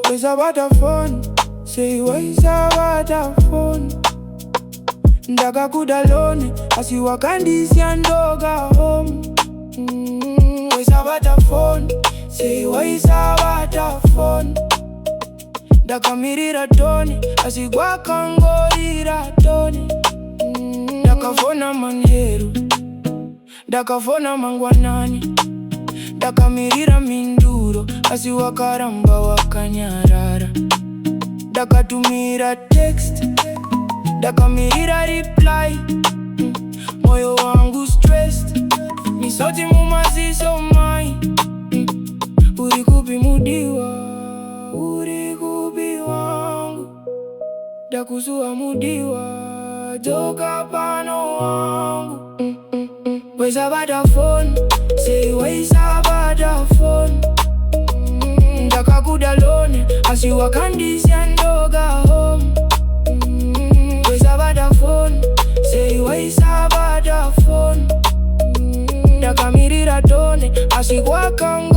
Waisabata phone, say Waisabata phone. Ndakakuda lone, asiwakandisya ndoga home. Waisabata phone, say Waisabata phone. Ndakamirira toni, asigwakangorira toni. Ndakafona manheru, ndakafona mangwanani. Ndakamirira minduro, asiwakaramba wakanyarara. Ndakatumira text, ndakamirira reply. Moyo wangu stressed, misoti mumaziso mai. Uri kupi mudiwa, uri kupi wangu. Ndakusuwa mudiwa, joka pano wangu. Waisabata phone, say Waisabata phone. Ndakakuda lone, asiwakandisya ndoga home. Waisabata phone, say Waisabata phone. Ndakamirira tone, asikwakanga